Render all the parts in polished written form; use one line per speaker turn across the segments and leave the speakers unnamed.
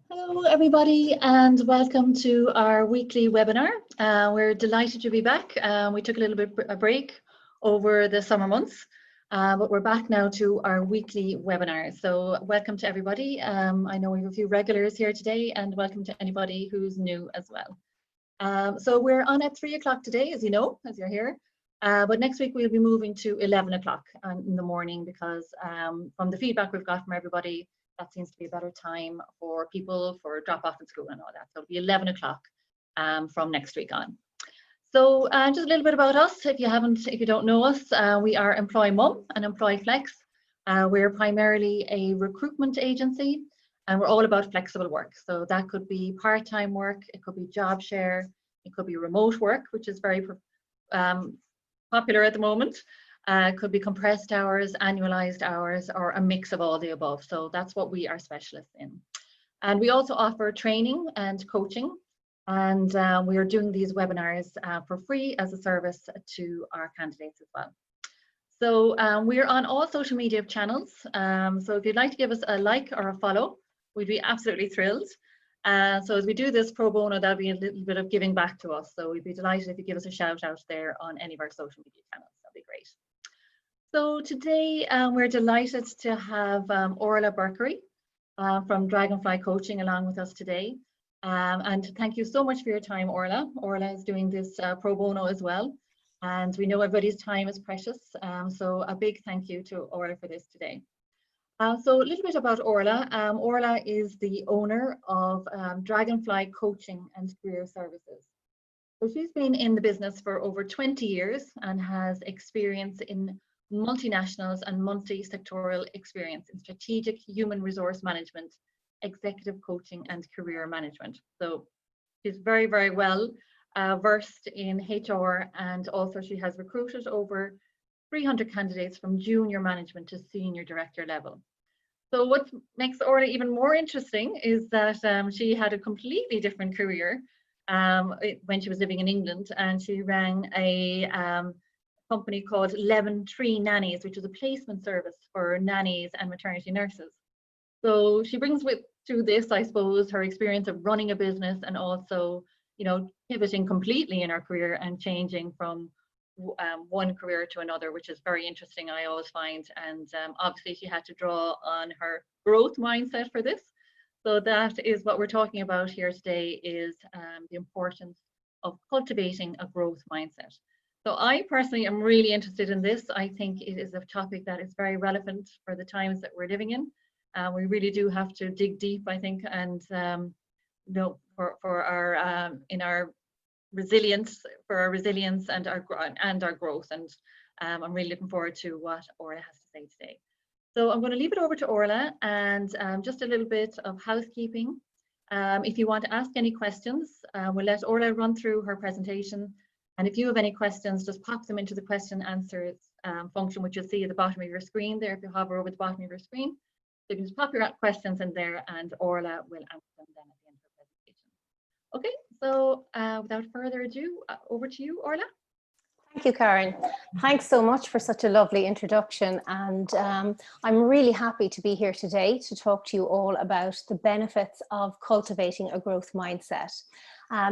Hello, everybody, and welcome to our weekly webinar. We're delighted to be back. We took a little bit of a break over the summer months, but we're back now to our weekly webinar. So welcome to everybody. I know we have a few regulars here today, and welcome to anybody who's new as well. So we're on at 3 o'clock today, as you know, as you're here. But next week we'll be moving to 11 o'clock in the morning because from the feedback we've got from everybody, that seems to be a better time for people for drop off in school and all that. So it'll be 11 o'clock from next week on. So just a little bit about us. If you don't know us, we are Employmum and Employflex. We're primarily a recruitment agency, and we're all about flexible work. So that could be part-time work, it could be job share, it could be remote work, which is very popular at the moment. It could be compressed hours, annualized hours, or a mix of all the above. So that's what we are specialists in. And we also offer training and coaching. And we are doing these webinars for free as a service to our candidates as well. So we're on all social media channels. So if you'd like to give us a like or a follow, we'd be absolutely thrilled. So as we do this pro bono, that'll be a little bit of giving back to us. So we'd be delighted if you give us a shout out there on any of our social media channels. That'd be great. So today we're delighted to have Orla Berkery from DragonFly Coaching along with us today. And thank you so much for your time, Orla. Orla is doing this pro bono as well. And we know everybody's time is precious. So a big thank you to Orla for this today. So a little bit about Orla. Orla is the owner of DragonFly Coaching and Career Services. So she's been in the business for over 20 years and has experience in multinationals and multi-sectoral experience in strategic human resource management, executive coaching, and career management. So she's very, very well versed in HR, and also she has recruited over 300 candidates from junior management to senior director level. So what makes Orla even more interesting is that she had a completely different career when she was living in England, and she ran a company called 11 Tree Nannies, which is a placement service for nannies and maternity nurses. So she brings to this, I suppose, her experience of running a business and also, pivoting completely in her career and changing from one career to another, which is very interesting, I always find. And obviously she had to draw on her growth mindset for this. So that is what we're talking about here today, is the importance of cultivating a growth mindset. So I personally am really interested in this. I think it is a topic that is very relevant for the times that we're living in. We really do have to dig deep, I think, and for our in our resilience, and our growth. And I'm really looking forward to what Orla has to say today. So I'm going to leave it over to Orla, and just a little bit of housekeeping. If you want to ask any questions, we'll let Orla run through her presentation. And if you have any questions, just pop them into the question answers function, which you'll see at the bottom of your screen there if you hover over the bottom of your screen. So you can just pop your questions in there and Orla will answer them then at the end of the presentation. Okay, so without further ado, over to you, Orla.
Thank you, Karen. Thanks so much for such a lovely introduction. And I'm really happy to be here today to talk to you all about the benefits of cultivating a growth mindset.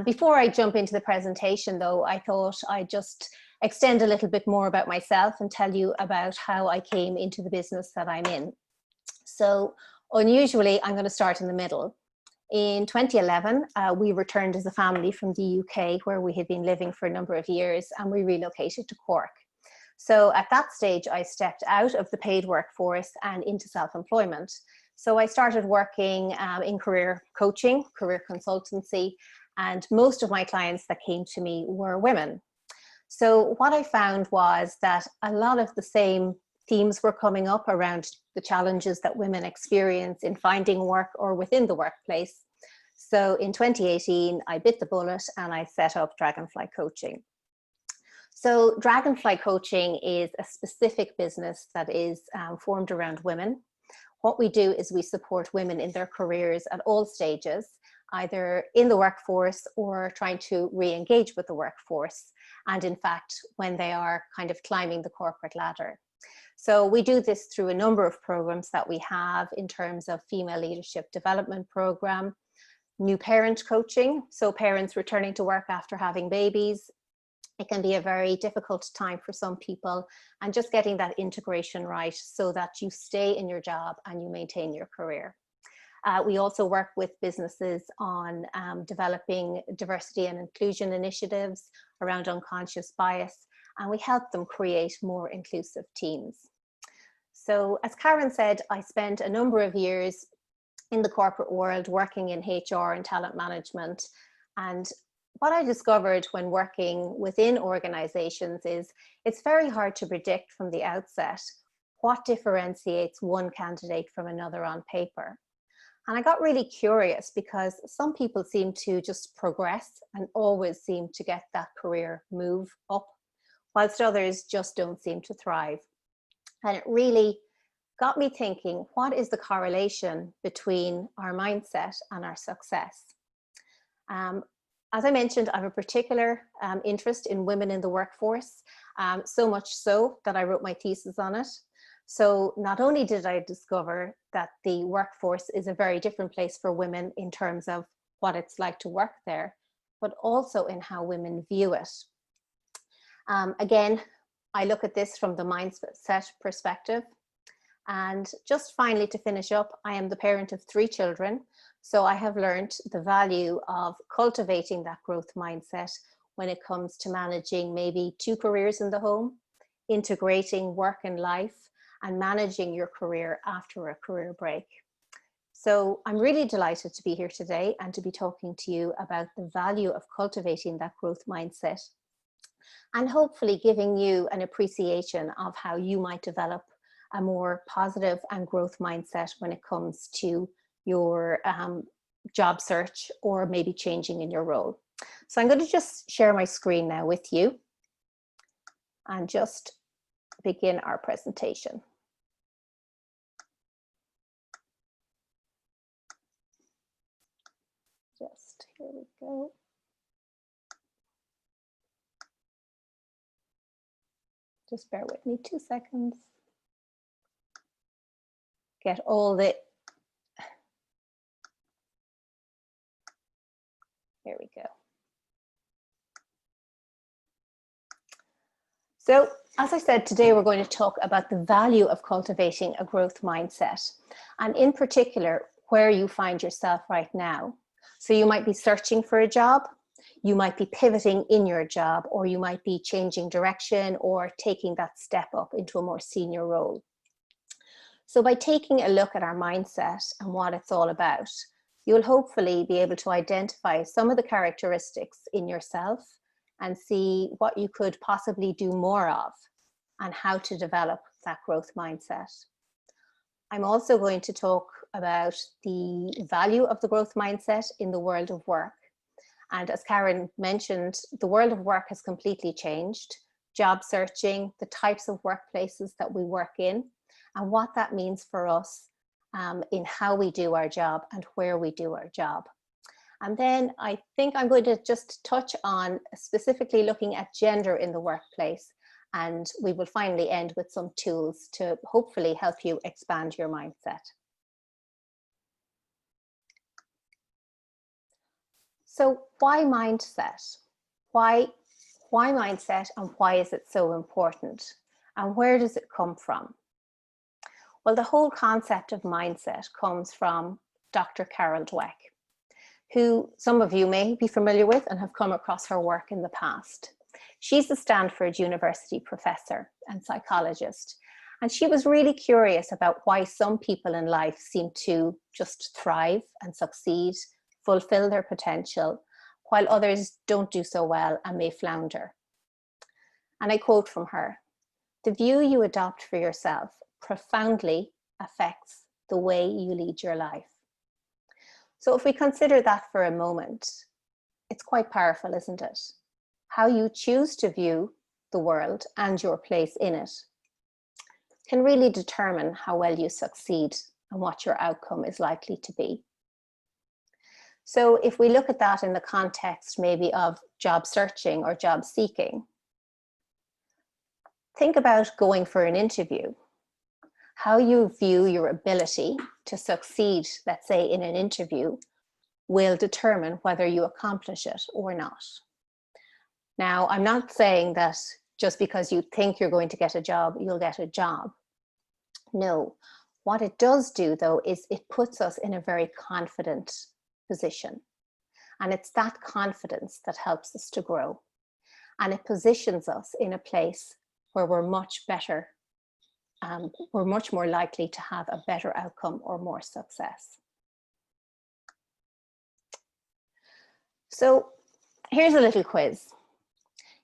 Before I jump into the presentation, though, I thought I'd just extend a little bit more about myself and tell you about how I came into the business that I'm in. So unusually, I'm going to start in the middle. In 2011, we returned as a family from the UK, where we had been living for a number of years, and we relocated to Cork. So at that stage, I stepped out of the paid workforce and into self-employment. So I started working in career coaching, career consultancy, and most of my clients that came to me were women. So what I found was that a lot of the same themes were coming up around the challenges that women experience in finding work or within the workplace. So in 2018, I bit the bullet and I set up DragonFly Coaching. So DragonFly Coaching is a specific business that is formed around women. What we do is we support women in their careers at all stages, either in the workforce or trying to re-engage with the workforce, and in fact, when they are kind of climbing the corporate ladder. So we do this through a number of programs that we have in terms of female leadership development program, new parent coaching, so parents returning to work after having babies. It can be a very difficult time for some people, and just getting that integration right so that you stay in your job and you maintain your career. We also work with businesses on developing diversity and inclusion initiatives around unconscious bias, and we help them create more inclusive teams. So as Karen said, I spent a number of years in the corporate world working in HR and talent management. And what I discovered when working within organizations is it's very hard to predict from the outset what differentiates one candidate from another on paper. And I got really curious because some people seem to just progress and always seem to get that career move up, whilst others just don't seem to thrive. And it really got me thinking, what is the correlation between our mindset and our success? As I mentioned, I have a particular interest in women in the workforce, so much so that I wrote my thesis on it. So not only did I discover that the workforce is a very different place for women in terms of what it's like to work there, but also in how women view it. Again, I look at this from the mindset perspective. And just finally, to finish up, I am the parent of 3 children. So I have learned the value of cultivating that growth mindset when it comes to managing maybe 2 careers in the home, integrating work and life, and managing your career after a career break. So I'm really delighted to be here today and to be talking to you about the value of cultivating that growth mindset, and hopefully giving you an appreciation of how you might develop a more positive and growth mindset when it comes to your job search or maybe changing in your role. So I'm going to just share my screen now with you and just begin our presentation. Just here we go. Just bear with me 2 seconds. Get all the, here we go. So as I said, today we're going to talk about the value of cultivating a growth mindset, and in particular, where you find yourself right now. So you might be searching for a job, you might be pivoting in your job, or you might be changing direction or taking that step up into a more senior role. So by taking a look at our mindset and what it's all about, you'll hopefully be able to identify some of the characteristics in yourself and see what you could possibly do more of and how to develop that growth mindset. I'm also going to talk about the value of the growth mindset in the world of work. And as Karen mentioned, the world of work has completely changed. Job searching, the types of workplaces that we work in, and what that means for us in how we do our job and where we do our job. And then I think I'm going to just touch on specifically looking at gender in the workplace, and we will finally end with some tools to hopefully help you expand your mindset. So why mindset? Why mindset, and why is it so important? And where does it come from? Well, the whole concept of mindset comes from Dr. Carol Dweck, who some of you may be familiar with and have come across her work in the past. She's a Stanford University professor and psychologist, and she was really curious about why some people in life seem to just thrive and succeed, fulfill their potential, while others don't do so well and may flounder. And I quote from her, "The view you adopt for yourself profoundly affects the way you lead your life." So if we consider that for a moment, it's quite powerful, isn't it? How you choose to view the world and your place in it can really determine how well you succeed and what your outcome is likely to be. So if we look at that in the context maybe of job searching or job seeking, think about going for an interview. How you view your ability to succeed, let's say in an interview, will determine whether you accomplish it or not. Now, I'm not saying that just because you think you're going to get a job, you'll get a job. No, what it does do though is it puts us in a very confident position. And it's that confidence that helps us to grow. And it positions us in a place where we're much better. We're much more likely to have a better outcome or more success. So here's a little quiz.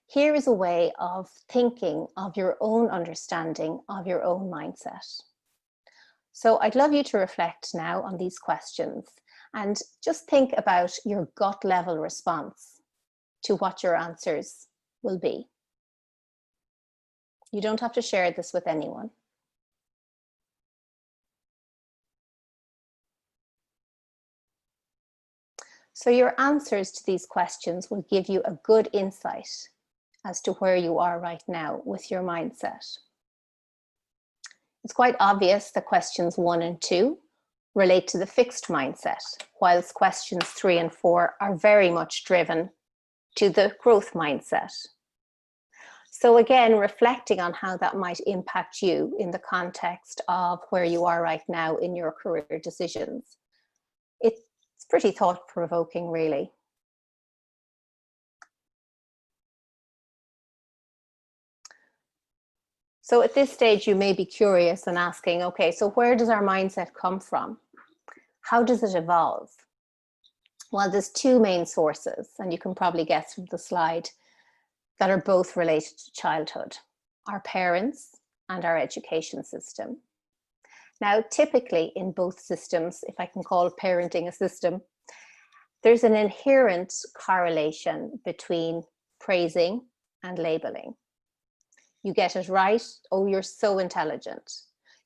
Here is a way of thinking of your own understanding of your own mindset. So I'd love you to reflect now on these questions and just think about your gut level response to what your answers will be. You don't have to share this with anyone. So your answers to these questions will give you a good insight as to where you are right now with your mindset. It's quite obvious that questions 1 and 2 relate to the fixed mindset, whilst questions 3 and 4 are very much driven to the growth mindset. So again, reflecting on how that might impact you in the context of where you are right now in your career decisions. It's pretty thought-provoking, really. So at this stage, you may be curious and asking, okay, so where does our mindset come from? How does it evolve? Well, there's 2 main sources, and you can probably guess from the slide, that are both related to childhood: our parents and our education system. Now, typically in both systems, if I can call parenting a system, there's an inherent correlation between praising and labeling. You get it right, oh, you're so intelligent.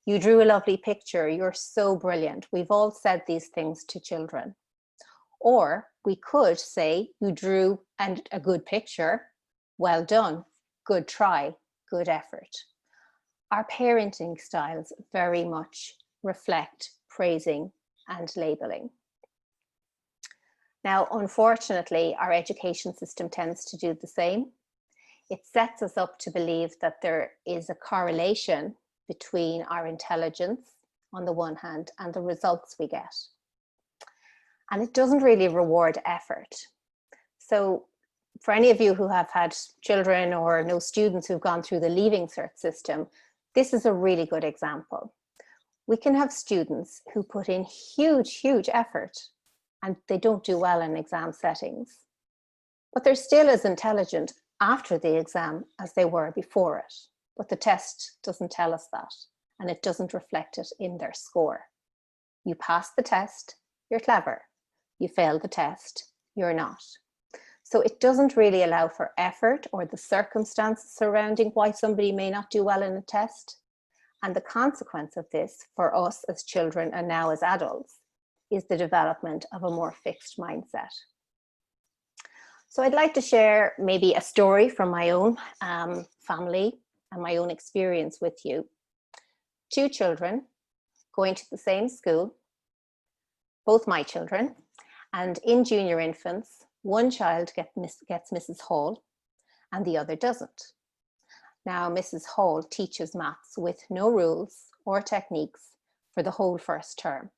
You drew a lovely picture, you're so brilliant. We've all said these things to children. Or we could say, you drew a good picture, well done, good try, good effort. Our parenting styles very much reflect praising and labeling. Now, unfortunately, our education system tends to do the same. It sets us up to believe that there is a correlation between our intelligence on the one hand and the results we get. And it doesn't really reward effort. So for any of you who have had children or know students who've gone through the Leaving Cert system, this is a really good example. We can have students who put in huge, huge effort and they don't do well in exam settings, but they're still as intelligent after the exam as they were before it. But the test doesn't tell us that, and it doesn't reflect it in their score. You pass the test, you're clever. You fail the test, you're not. So it doesn't really allow for effort or the circumstances surrounding why somebody may not do well in a test. And the consequence of this for us as children and now as adults is the development of a more fixed mindset. So I'd like to share maybe a story from my own family and my own experience with you. 2 children going to the same school, both my children, and in junior infants, one child gets Mrs. Hall and the other doesn't. Now, Mrs. Hall teaches maths with no rules or techniques for the whole first term.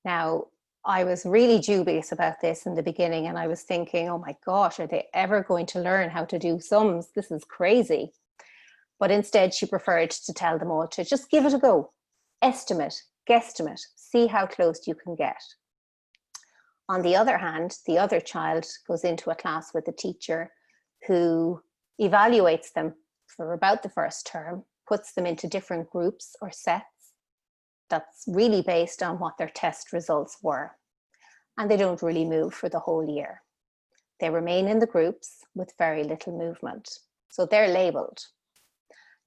Now, I was really dubious about this in the beginning, and I was thinking, oh my gosh, are they ever going to learn how to do sums? This is crazy. But instead, she preferred to tell them all to just give it a go. Estimate, guesstimate, see how close you can get. On the other hand, the other child goes into a class with a teacher who evaluates them for about the first term, puts them into different groups or sets. That's really based on what their test results were. And they don't really move for the whole year. They remain in the groups with very little movement. So they're labeled.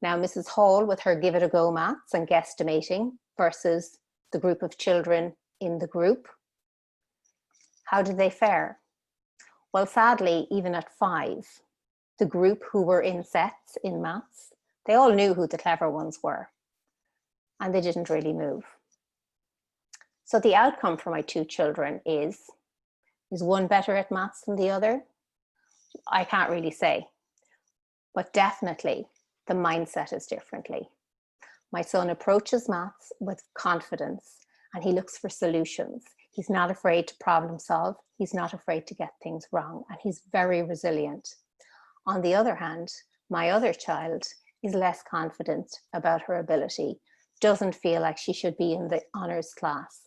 Now, Mrs. Hall with her give it a go maths and guesstimating versus the group of children in the group. How did they fare? Well, sadly, even at 5, the group who were in sets in maths, they all knew who the clever ones were. and they didn't really move. So the outcome for my two children is one better at maths than the other? I can't really say, but definitely the mindset is differently. My son approaches maths with confidence and he looks for solutions. He's not afraid to problem solve. He's not afraid to get things wrong, and he's very resilient. On the other hand, my other child is less confident about her ability, doesn't feel like she should be in the honors class.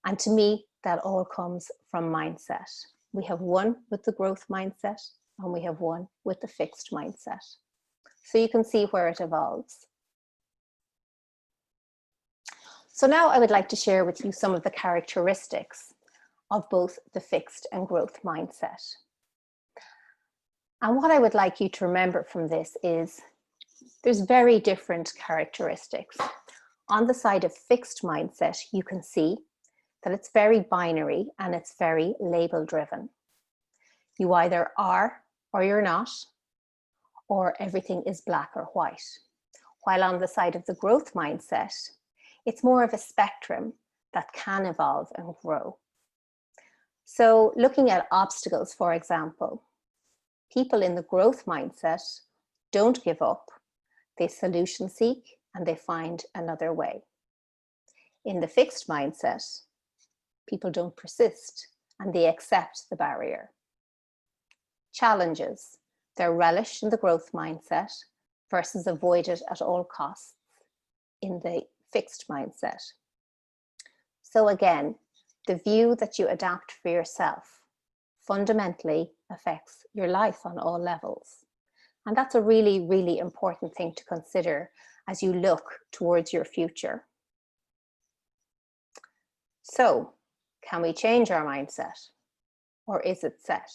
And to me, that all comes from mindset. We have one with the growth mindset and we have one with the fixed mindset. So you can see where it evolves. So now I would like to share with you some of the characteristics of both the fixed and growth mindset. And what I would like you to remember from this is there's very different characteristics. On the side of fixed mindset, you can see that it's very binary and it's very label driven. You either are or you're not, or everything is black or white. While on the side of the growth mindset, it's more of a spectrum that can evolve and grow. So looking at obstacles, for example, people in the growth mindset don't give up, they solution seek and they find another way. In the fixed mindset, people don't persist and they accept the barrier. Challenges, they're relished in the growth mindset versus avoided at all costs in the fixed mindset. So again, the view that you adapt for yourself fundamentally affects your life on all levels. And that's a really, really important thing to consider as you look towards your future. So, can we change our mindset, or is it set?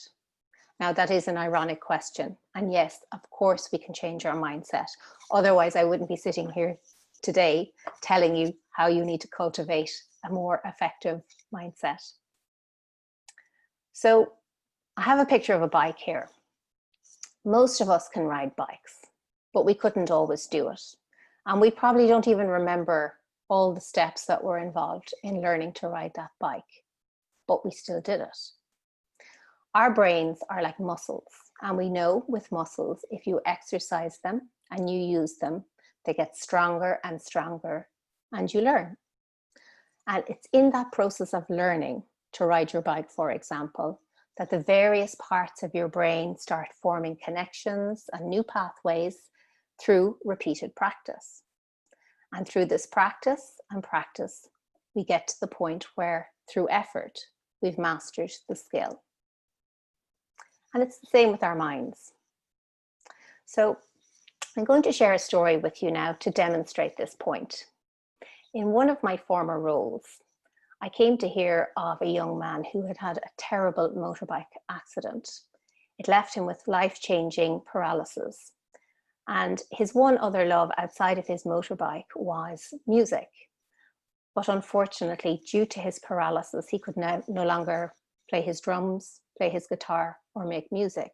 Now that is an ironic question, and yes, of course we can change our mindset. Otherwise I wouldn't be sitting here today telling you how you need to cultivate a more effective mindset. So I have a picture of a bike here. Most of us can ride bikes, but we couldn't always do it. And we probably don't even remember all the steps that were involved in learning to ride that bike, but we still did it. Our brains are like muscles, and we know with muscles, if you exercise them and you use them, they get stronger and stronger, and you learn. And it's in that process of learning to ride your bike, for example, that the various parts of your brain start forming connections and new pathways through repeated practice. And through this practice and practice, we get to the point where through effort, we've mastered the skill. And it's the same with our minds. So I'm going to share a story with you now to demonstrate this point. In one of my former roles, I came to hear of a young man who had had a terrible motorbike accident. It left him with life-changing paralysis. And his one other love outside of his motorbike was music. But unfortunately, due to his paralysis, he could no longer play his drums, play his guitar, or make music.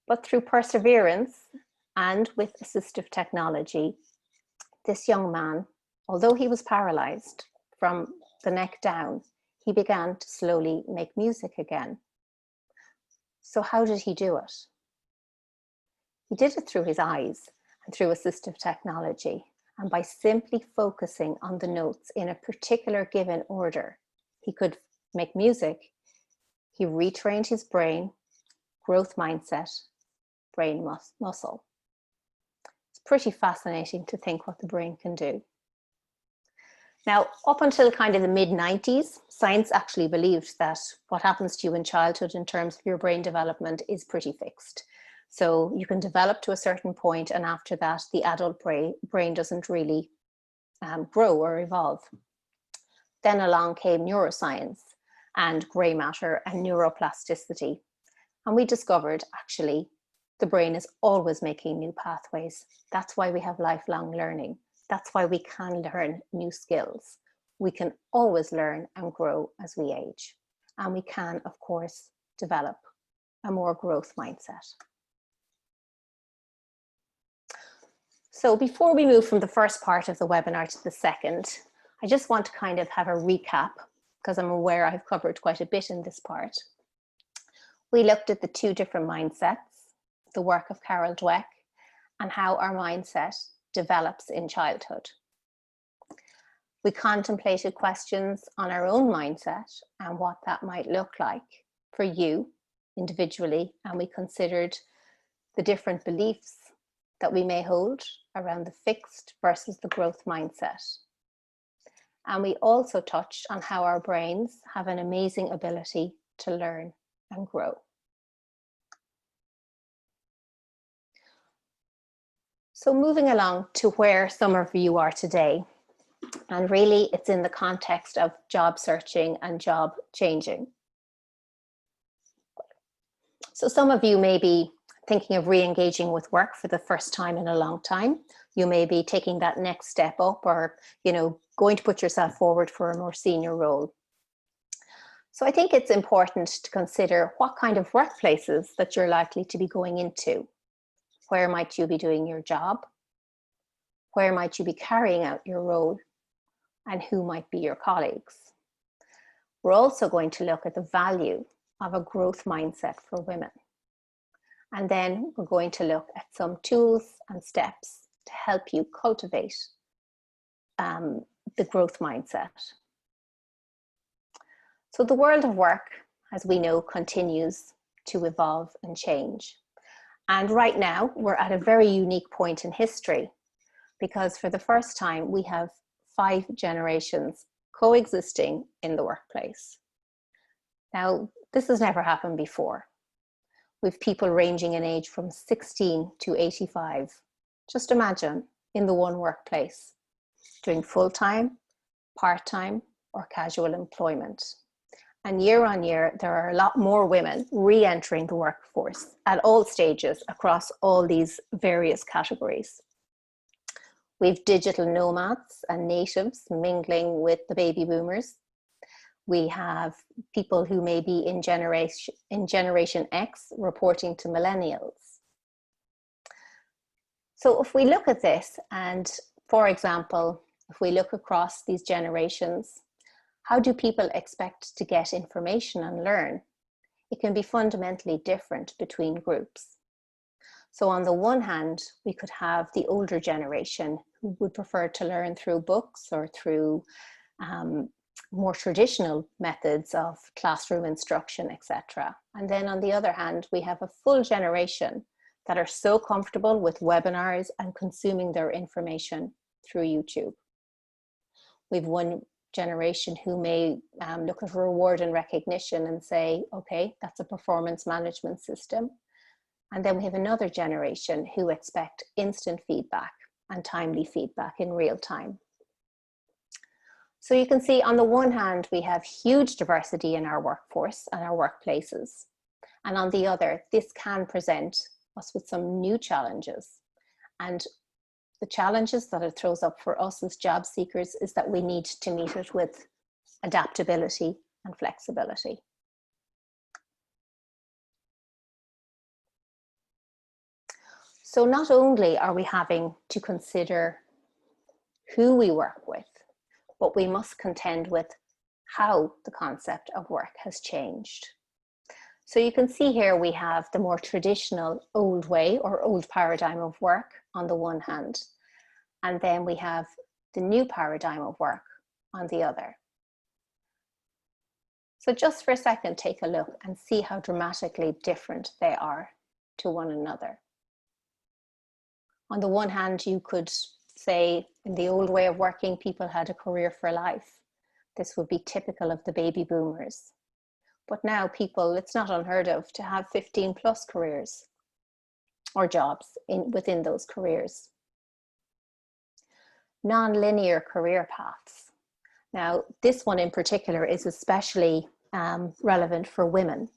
But through perseverance and with assistive technology, this young man, although he was paralyzed from the neck down, he began to slowly make music again. So how did he do it? He did it through his eyes and through assistive technology. And by simply focusing on the notes in a particular given order, he could make music. He retrained his brain, growth mindset, brain muscle. It's pretty fascinating to think what the brain can do. Now, up until kind of the mid-90s, science actually believed that what happens to you in childhood in terms of your brain development is pretty fixed. So you can develop to a certain point, and after that, the adult brain doesn't really grow or evolve. Then along came neuroscience and grey matter and neuroplasticity. And we discovered actually the brain is always making new pathways. That's why we have lifelong learning. That's why we can learn new skills. We can always learn and grow as we age. And we can, of course, develop a more growth mindset. So before we move from the first part of the webinar to the second, I just want to kind of have a recap, because I'm aware I've covered quite a bit in this part. We looked at the two different mindsets, the work of Carol Dweck, and how our mindset develops in childhood. We contemplated questions on our own mindset and what that might look like for you individually, and we considered the different beliefs that we may hold around the fixed versus the growth mindset. And we also touched on how our brains have an amazing ability to learn and grow. So moving along to where some of you are today, and really it's in the context of job searching and job changing. So some of you may be thinking of re-engaging with work for the first time in a long time. You may be taking that next step up, or going to put yourself forward for a more senior role. So I think it's important to consider what kind of workplaces that you're likely to be going into. Where might you be doing your job? Where might you be carrying out your role? And who might be your colleagues? We're also going to look at the value of a growth mindset for women. And then we're going to look at some tools and steps to help you cultivate the growth mindset. So the world of work, as we know, continues to evolve and change. And right now, we're at a very unique point in history, because for the first time, we have 5 generations coexisting in the workplace. Now, this has never happened before. With people ranging in age from 16 to 85. Just imagine in the one workplace, doing full-time, part-time, or casual employment. And year on year, there are a lot more women re-entering the workforce at all stages across all these various categories. We've digital nomads and natives mingling with the baby boomers. We have people who may be in Generation X reporting to millennials. So if we look at this, and for example, if we look across these generations, how do people expect to get information and learn? It can be fundamentally different between groups. So on the one hand, we could have the older generation who would prefer to learn through books or through more traditional methods of classroom instruction, etc. And then on the other hand, we have a full generation that are so comfortable with webinars and consuming their information through YouTube. We've one generation who may look at reward and recognition and say, okay, that's a performance management system. And then we have another generation who expect instant feedback and timely feedback in real time. So you can see on the one hand, we have huge diversity in our workforce and our workplaces. And on the other, this can present us with some new challenges. And the challenges that it throws up for us as job seekers is that we need to meet it with adaptability and flexibility. So not only are we having to consider who we work with, but we must contend with how the concept of work has changed. So you can see here we have the more traditional old way or old paradigm of work on the one hand, and then we have the new paradigm of work on the other. So just for a second, take a look and see how dramatically different they are to one another. On the one hand, you could say in the old way of working, people had a career for life. This would be typical of the baby boomers. But now people, it's not unheard of to have 15 plus careers or jobs within those careers. Non-linear career paths. Now, this one in particular is especially relevant for women,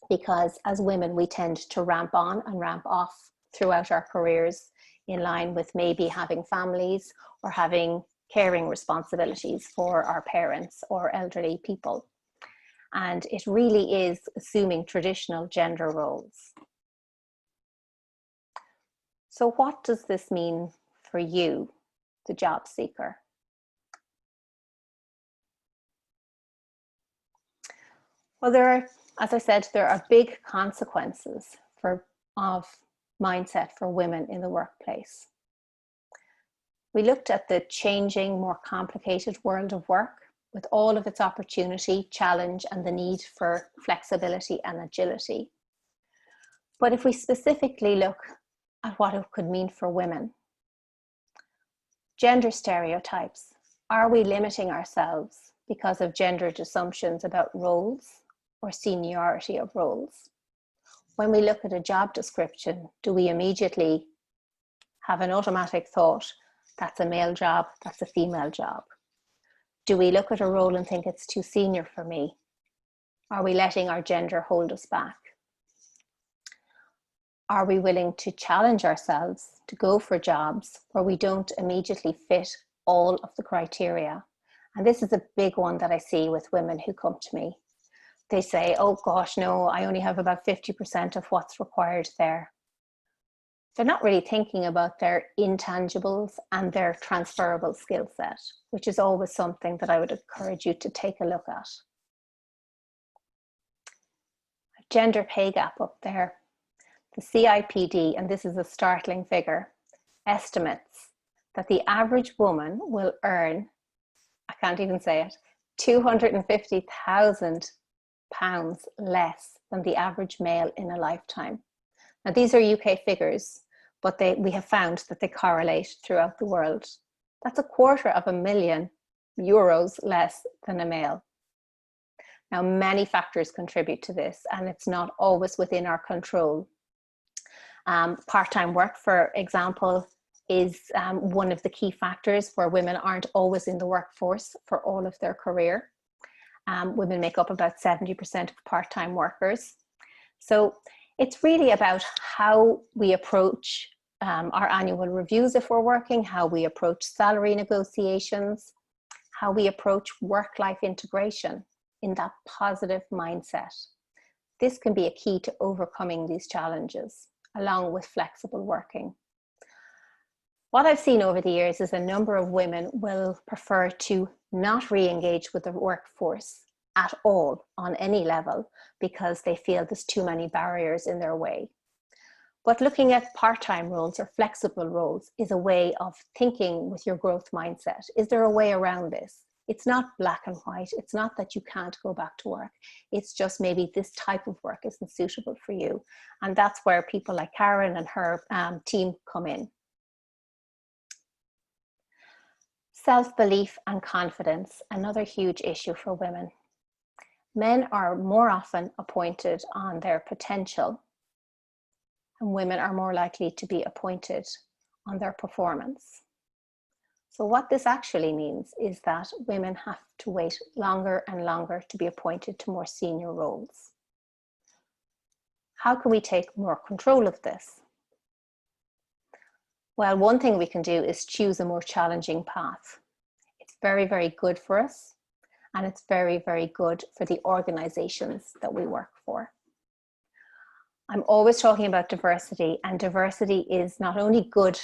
because as women, we tend to ramp on and ramp off throughout our careers in line with maybe having families or having caring responsibilities for our parents or elderly people. And it really is assuming traditional gender roles. So what does this mean for you, the job seeker? Well, as I said, there are big consequences of mindset for women in the workplace. We looked at the changing, more complicated world of work with all of its opportunity, challenge, and the need for flexibility and agility. But if we specifically look at what it could mean for women, gender stereotypes, are we limiting ourselves because of gendered assumptions about roles or seniority of roles? When we look at a job description, do we immediately have an automatic thought, that's a male job, that's a female job? Do we look at a role and think it's too senior for me? Are we letting our gender hold us back? Are we willing to challenge ourselves to go for jobs where we don't immediately fit all of the criteria? And this is a big one that I see with women who come to me. They say, oh gosh, no, I only have about 50% of what's required there. They're not really thinking about their intangibles and their transferable skill set, which is always something that I would encourage you to take a look at. Gender pay gap up there. The CIPD, and this is a startling figure, estimates that the average woman will earn, I can't even say it, £250,000 less than the average male in a lifetime. Now, these are UK figures, but we have found that they correlate throughout the world. That's €250,000 less than a male. Now, many factors contribute to this, and it's not always within our control. Part-time work, for example, is one of the key factors where women aren't always in the workforce for all of their career. Women make up about 70% of part-time workers. So it's really about how we approach our annual reviews if we're working, how we approach salary negotiations, how we approach work-life integration in that positive mindset. This can be a key to overcoming these challenges, along with flexible working. What I've seen over the years is a number of women will prefer to not re-engage with the workforce at all on any level because they feel there's too many barriers in their way. But looking at part-time roles or flexible roles is a way of thinking with your growth mindset. Is there a way around this? It's not black and white. It's not that you can't go back to work. It's just maybe this type of work isn't suitable for you. And that's where people like Karen and her team come in. Self-belief and confidence, another huge issue for women. Men are more often appointed on their potential, and women are more likely to be appointed on their performance. So what this actually means is that women have to wait longer and longer to be appointed to more senior roles. How can we take more control of this? Well, one thing we can do is choose a more challenging path. It's very, very good for us, and it's very, very good for the organizations that we work for. I'm always talking about diversity, and diversity is not only good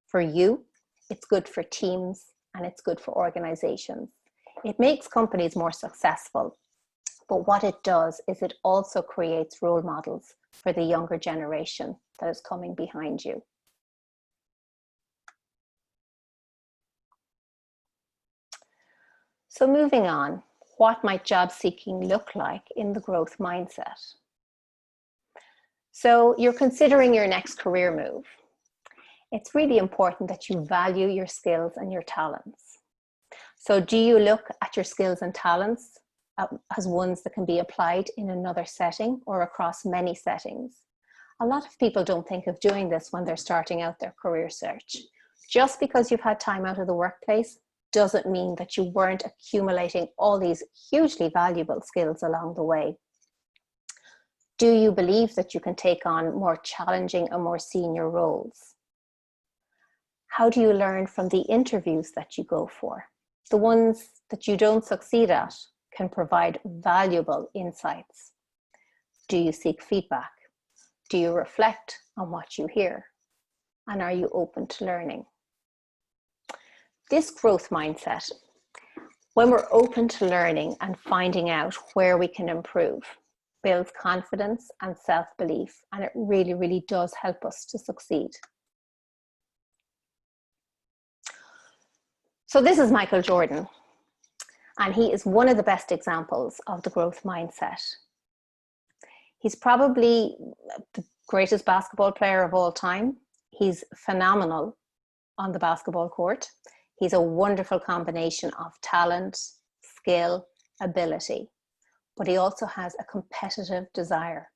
for you, it's good for teams, and it's good for organizations. It makes companies more successful, but what it does is it also creates role models for the younger generation that is coming behind you. So moving on, what might job seeking look like in the growth mindset? So you're considering your next career move. It's really important that you value your skills and your talents. So do you look at your skills and talents as ones that can be applied in another setting or across many settings? A lot of people don't think of doing this when they're starting out their career search. Just because you've had time out of the workplace doesn't mean that you weren't accumulating all these hugely valuable skills along the way. Do you believe that you can take on more challenging and more senior roles? How do you learn from the interviews that you go for? The ones that you don't succeed at can provide valuable insights. Do you seek feedback? Do you reflect on what you hear? And are you open to learning? this growth mindset, when we're open to learning and finding out where we can improve, builds confidence and self-belief, and it really, really does help us to succeed. So this is Michael Jordan, and he is one of the best examples of the growth mindset. He's probably the greatest basketball player of all time. He's phenomenal on the basketball court. He's a wonderful combination of talent, skill, ability, but he also has a competitive desire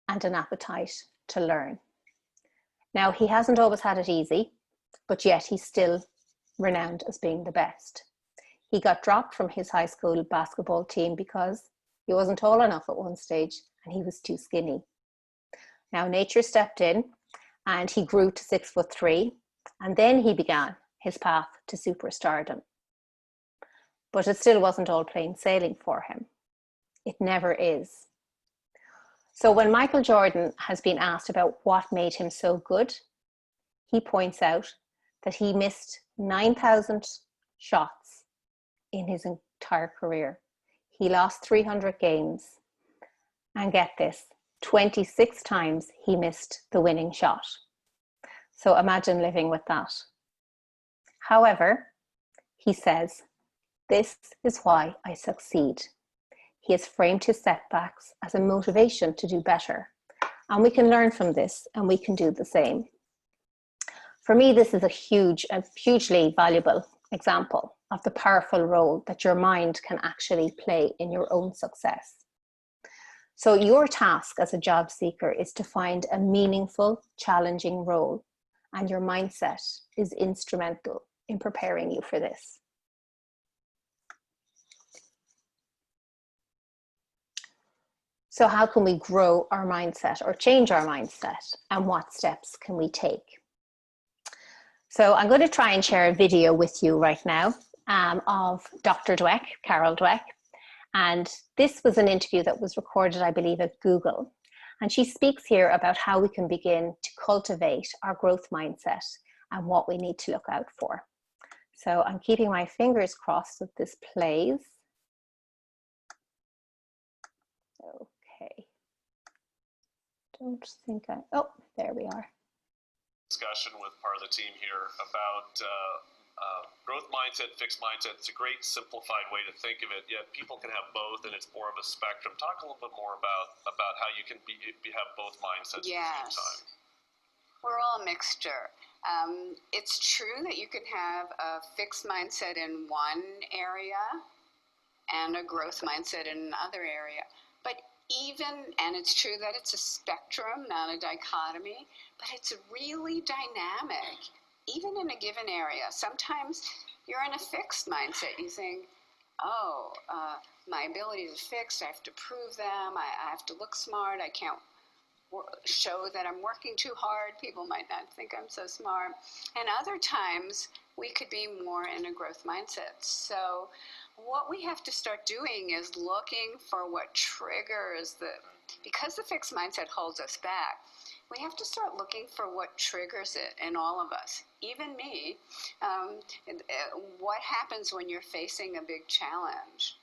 and an appetite to learn. Now, he hasn't always had it easy, but yet he's still renowned as being the best. He got dropped from his high school basketball team because he wasn't tall enough at one stage and he was too skinny. Now, nature stepped in and he grew to 6'3", and then he began his path to superstardom. But it still wasn't all plain sailing for him. It never is. So when Michael Jordan has been asked about what made him so good, he points out that he missed 9,000 shots in his entire career. He lost 300 games, and get this, 26 times he missed the winning shot. So imagine living with that. However, he says, "This is why I succeed." He has framed his setbacks as a motivation to do better. And we can learn from this and we can do the same. For me, this is a hugely valuable example of the powerful role that your mind can actually play in your own success. So your task as a job seeker is to find a meaningful, challenging role, and your mindset is instrumental in preparing you for this. So how can we grow our mindset or change our mindset, and what steps can we take? So I'm going to try and share a video with you right now of Dr. Dweck, Carol Dweck. And this was an interview that was recorded, I believe, at Google. And she speaks here about how we can begin to cultivate our growth mindset and what we need to look out for. So I'm keeping my fingers crossed that this plays. Okay. Don't think oh, there we are.
Discussion with part of the team here about growth mindset, fixed mindset. It's a great simplified way to think of it, yet people can have both and it's more of a spectrum. Talk a little bit more about how you can have both mindsets at the same time.
We're all a mixture. It's true that you can have a fixed mindset in one area and a growth mindset in another area. But and it's true that it's a spectrum, not a dichotomy, but it's really dynamic, even in a given area. Sometimes you're in a fixed mindset. You think, oh, my abilities are fixed. I have to prove them. I have to look smart. I can't show that I'm working too hard. People might not think I'm so smart. And other times we could be more in a growth mindset. So what we have to start doing is looking for what triggers because the fixed mindset holds us back, we have to start looking for what triggers it in all of us, even me. What happens when you're facing a big challenge?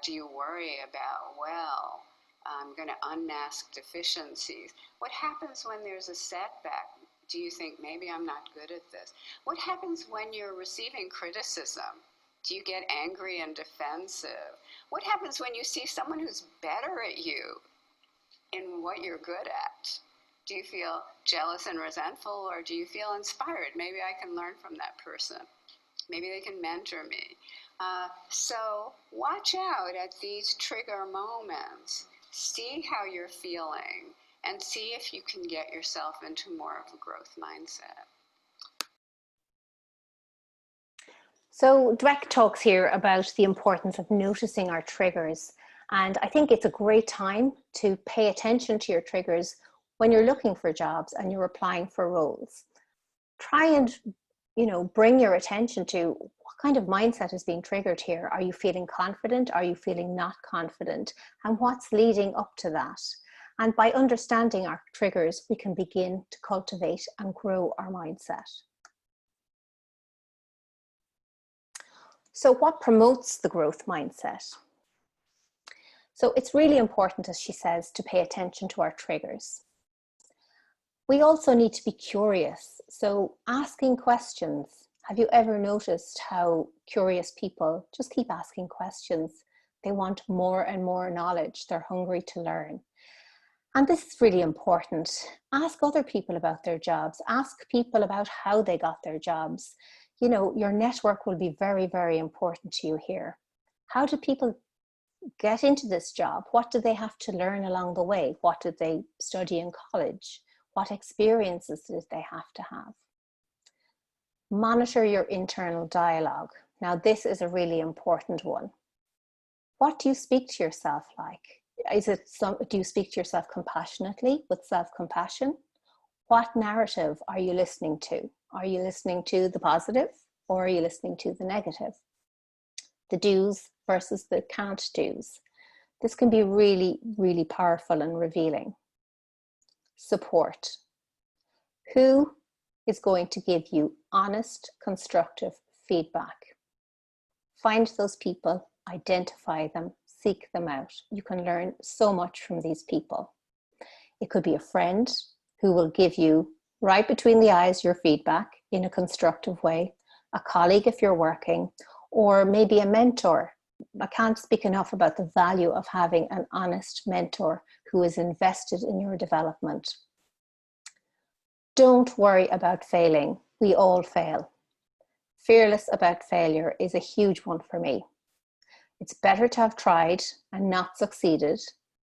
Do you worry about, well, I'm going to unmask deficiencies? What happens when there's a setback? Do you think, maybe I'm not good at this? What happens when you're receiving criticism? Do you get angry and defensive? What happens when you see someone who's better at you in what you're good at? Do you feel jealous and resentful, or do you feel inspired? Maybe I can learn from that person. Maybe they can mentor me. So watch out at these trigger moments. See how you're feeling and see if you can get yourself into more of a growth mindset.
So Dweck talks here about the importance of noticing our triggers. And I think it's a great time to pay attention to your triggers when you're looking for jobs and you're applying for roles. Try and, bring your attention to what kind of mindset is being triggered here. Are you feeling confident? Are you feeling not confident? And what's leading up to that? And by understanding our triggers, we can begin to cultivate and grow our mindset. So what promotes the growth mindset? So it's really important, as she says, to pay attention to our triggers. We also need to be curious. So asking questions. Have you ever noticed how curious people just keep asking questions? They want more and more knowledge. They're hungry to learn. And this is really important. Ask other people about their jobs. Ask people about how they got their jobs. You know, your network will be very, very important to you here. How do people get into this job? What do they have to learn along the way? What did they study in college? What experiences did they have to have? Monitor your internal dialogue. Now, this is a really important one. What do you speak to yourself like? Do you speak to yourself compassionately, with self-compassion? What narrative are you listening to? Are you listening to the positive, or are you listening to the negative? The do's versus the can't do's. This can be really, really powerful and revealing. Support. Who is going to give you honest, constructive feedback? Find those people, identify them, seek them out. You can learn so much from these people. It could be a friend who will give you, right between the eyes, your feedback in a constructive way, a colleague if you're working, or maybe a mentor. I can't speak enough about the value of having an honest mentor who is invested in your development. Don't worry about failing. We all fail. Fearless about failure is a huge one for me. It's better to have tried and not succeeded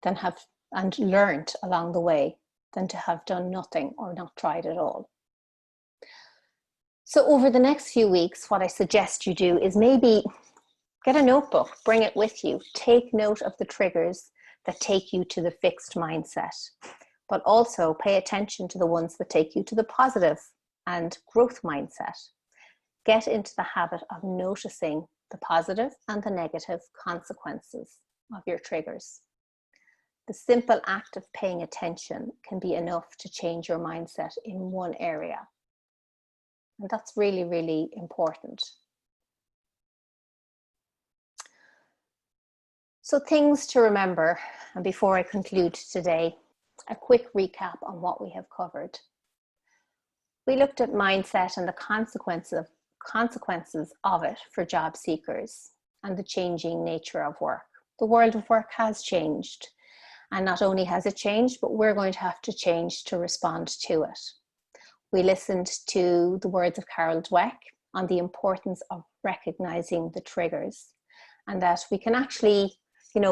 than and learned along the way than to have done nothing or not tried at all. So over the next few weeks, what I suggest you do is maybe get a notebook, bring it with you, take note of the triggers that take you to the fixed mindset, but also pay attention to the ones that take you to the positive and growth mindset. Get into the habit of noticing the positive and the negative consequences of your triggers. The simple act of paying attention can be enough to change your mindset in one area. And that's really, really important. So things to remember, and before I conclude today, a quick recap on what we have covered. We looked at mindset and the consequences of it for job seekers and the changing nature of work. The world of work has changed, and not only has it changed, but we're going to have to change to respond to it. We listened to the words of Carol Dweck on the importance of recognizing the triggers, and that we can actually,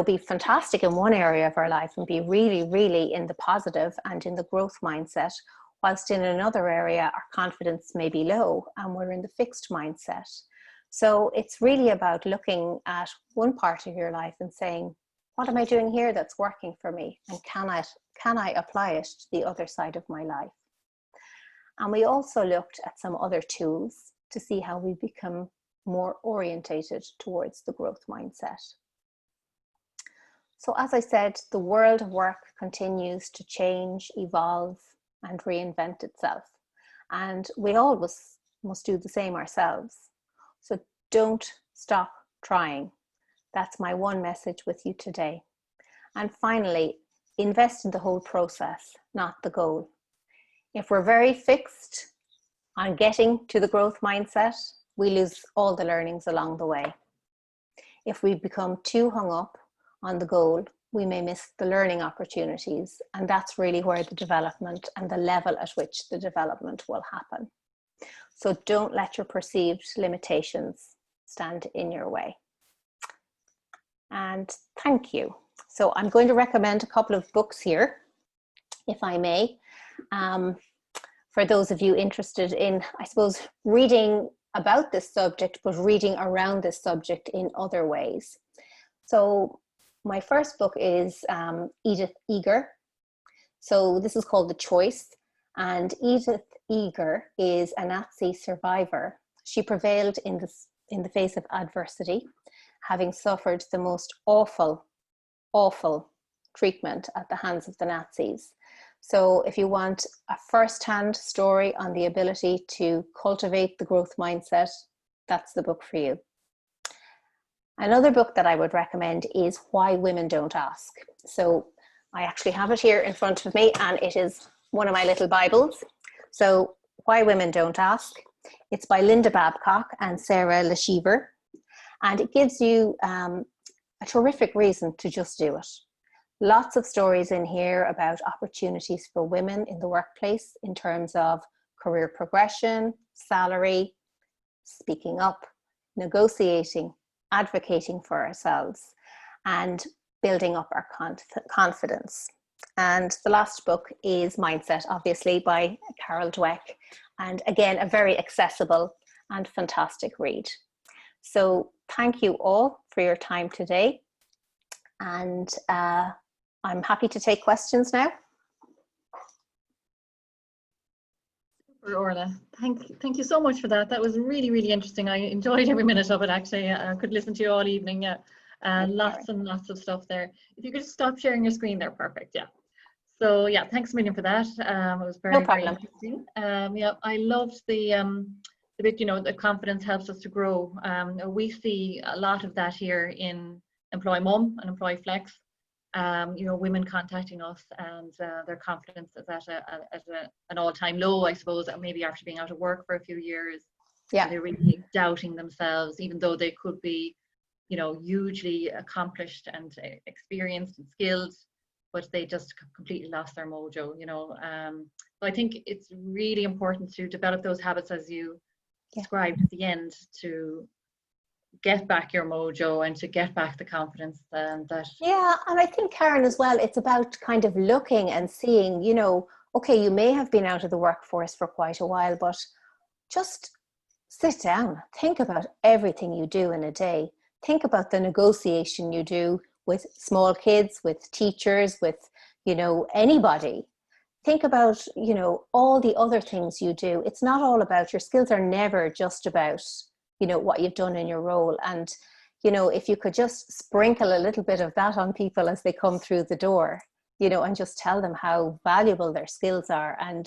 be fantastic in one area of our life and be really, really in the positive and in the growth mindset, whilst in another area our confidence may be low and we're in the fixed mindset. So it's really about looking at one part of your life and saying, what am I doing here that's working for me? And can I apply it to the other side of my life? And we also looked at some other tools to see how we become more orientated towards the growth mindset. So as I said, the world of work continues to change, evolve, and reinvent itself. And we always must do the same ourselves. So don't stop trying. That's my one message with you today. And finally, invest in the whole process, not the goal. If we're very fixed on getting to the growth mindset, we lose all the learnings along the way. If we become too hung up on the goal, we may miss the learning opportunities, and that's really where the development and the level at which the development will happen. So don't let your perceived limitations stand in your way. And thank you. So I'm going to recommend a couple of books here, if I may, for those of you interested in, I suppose, reading about this subject, but reading around this subject in other ways. So my first book is Edith Eger. So this is called The Choice. And Edith Eger is a Nazi survivor. She prevailed in the face of adversity, having suffered the most awful treatment at the hands of the Nazis. So if you want a first-hand story on the ability to cultivate the growth mindset, that's the book for you. Another book that I would recommend is Why Women Don't Ask. So I actually have it here in front of me, and it is one of my little Bibles. So Why Women Don't Ask. It's by Linda Babcock and Sarah Leshever. And it gives you a terrific reason to just do it. Lots of stories in here about opportunities for women in the workplace in terms of career progression, salary, speaking up, negotiating, advocating for ourselves, and building up our confidence. And the last book is Mindset, obviously, by Carol Dweck. And again, a very accessible and fantastic read. So thank you all for your time today. And I'm happy to take questions now.
Super, Orla. Thank you so much for that. That was really, really interesting. I enjoyed every minute of it, actually. I could listen to you all evening. Yeah. Lots and lots of stuff there. If you could just stop sharing your screen there, perfect. Yeah. So yeah, thanks a million for that. It was very, very interesting. Yeah, I loved the bit, you know, the confidence helps us to grow. We see a lot of that here in Employ Mum and Employflex. You know, women contacting us, and their confidence is at an all-time low, I suppose, maybe after being out of work for a few years.
Yeah.
They're really doubting themselves, even though they could be, you know, hugely accomplished and experienced and skilled, but they just completely lost their mojo, you know. So I think it's really important to develop those habits, as you described at the end, to get back your mojo and to get back the confidence that.
Yeah, and I think, Karen, as well, it's about kind of looking and seeing, you know, okay, you may have been out of the workforce for quite a while, but just sit down, think about everything you do in a day. Think about the negotiation you do with small kids, with teachers, with, you know, anybody. Think about, you know, all the other things you do. It's not all about, your skills are never just about, you know, what you've done in your role. And, you know, if you could just sprinkle a little bit of that on people as they come through the door, you know, and just tell them how valuable their skills are. And,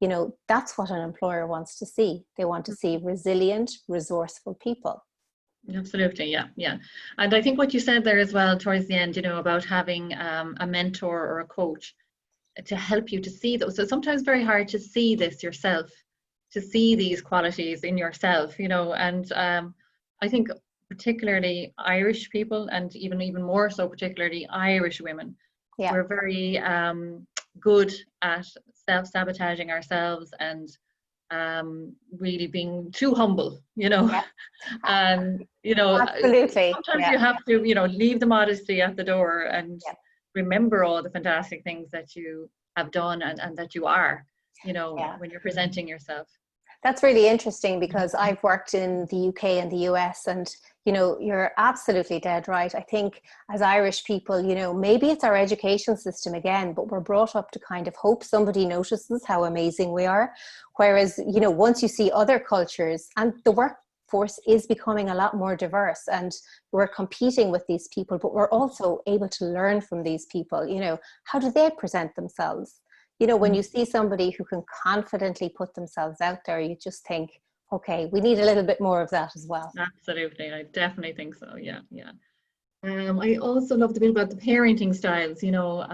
you know, that's what an employer wants to see. They want to see resilient, resourceful people.
Absolutely, yeah, yeah. And I think what you said there as well towards the end, you know, about having a mentor or a coach to help you to see those. So sometimes very hard to see this yourself, to see these qualities in yourself, you know. And I think particularly Irish people, and even more so particularly Irish women, we're very good at self-sabotaging ourselves and really being too humble, you know. And you know,
absolutely,
sometimes you have to, you know, leave the modesty at the door and remember all the fantastic things that you have done and that you are, you know, when you're presenting yourself.
That's really interesting, because I've worked in the UK and the US, and, you know, you're absolutely dead right. I think as Irish people, you know, maybe it's our education system again, but we're brought up to kind of hope somebody notices how amazing we are. Whereas, you know, once you see other cultures, and the workforce is becoming a lot more diverse, and we're competing with these people, but we're also able to learn from these people. You know, how do they present themselves? You know, when you see somebody who can confidently put themselves out there, you just think, okay, we need a little bit more of that as well.
Absolutely, I definitely think so. Yeah, yeah. I also love the bit about the parenting styles. You know,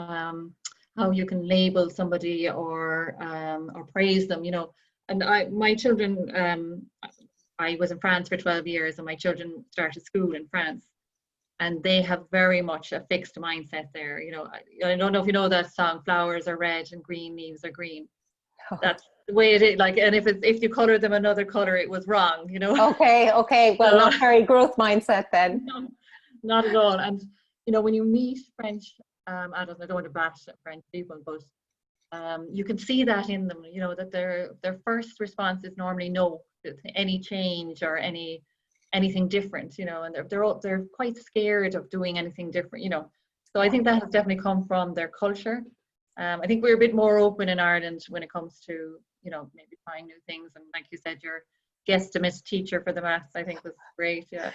how you can label somebody or praise them. You know, and my children. I was in France for 12 years, and my children started school in France. And they have very much a fixed mindset there. You know, I don't know if you know that song, flowers are red and green leaves are green. That's the way it is. Like, and if you color them another color, it was wrong, you know.
Okay. Well,
So,
not very growth mindset then.
no, not at all. And, you know, when you meet French adults, I don't want to bash French people, but you can see that in them, you know, that their first response is normally no to any change or anything different, you know, and they're quite scared of doing anything different, you know. So I think that has definitely come from their culture. I think we're a bit more open in Ireland when it comes to, you know, maybe trying new things. And like you said, your guesstimate teacher for the maths, I think, was great. Yeah.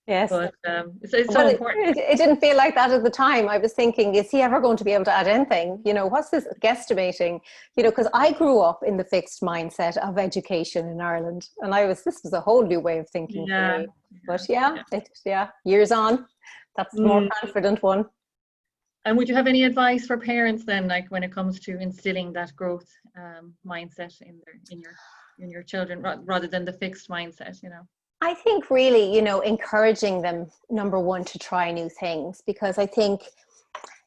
Yes.
But it's so
Well,
important.
it didn't feel like that at the time. I was thinking, is he ever going to be able to add anything? You know, what's this guesstimating? You know, because I grew up in the fixed mindset of education in Ireland, and this was a whole new way of thinking for me. But years on, that's the more confident one.
And would you have any advice for parents then, like when it comes to instilling that growth mindset in your children, rather than the fixed mindset? You know.
I think really, you know, encouraging them, number one, to try new things, because I think,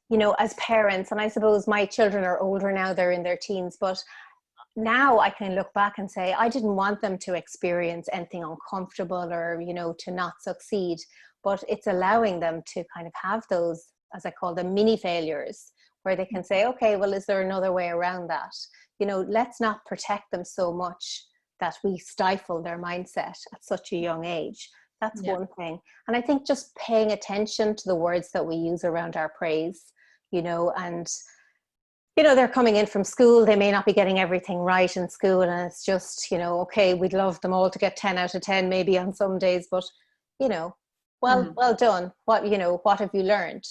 you know, as parents, and I suppose my children are older now, they're in their teens, but now I can look back and say, I didn't want them to experience anything uncomfortable or, you know, to not succeed, but it's allowing them to kind of have those, as I call them, mini failures, where they can say, okay, well, is there another way around that? You know, let's not protect them so much that we stifle their mindset at such a young age. That's one thing. And I think just paying attention to the words that we use around our praise, you know, and, you know, they're coming in from school, they may not be getting everything right in school, and it's just, you know, okay, we'd love them all to get 10 out of 10 maybe on some days, but, you know, well done. What, you know, what have you learned?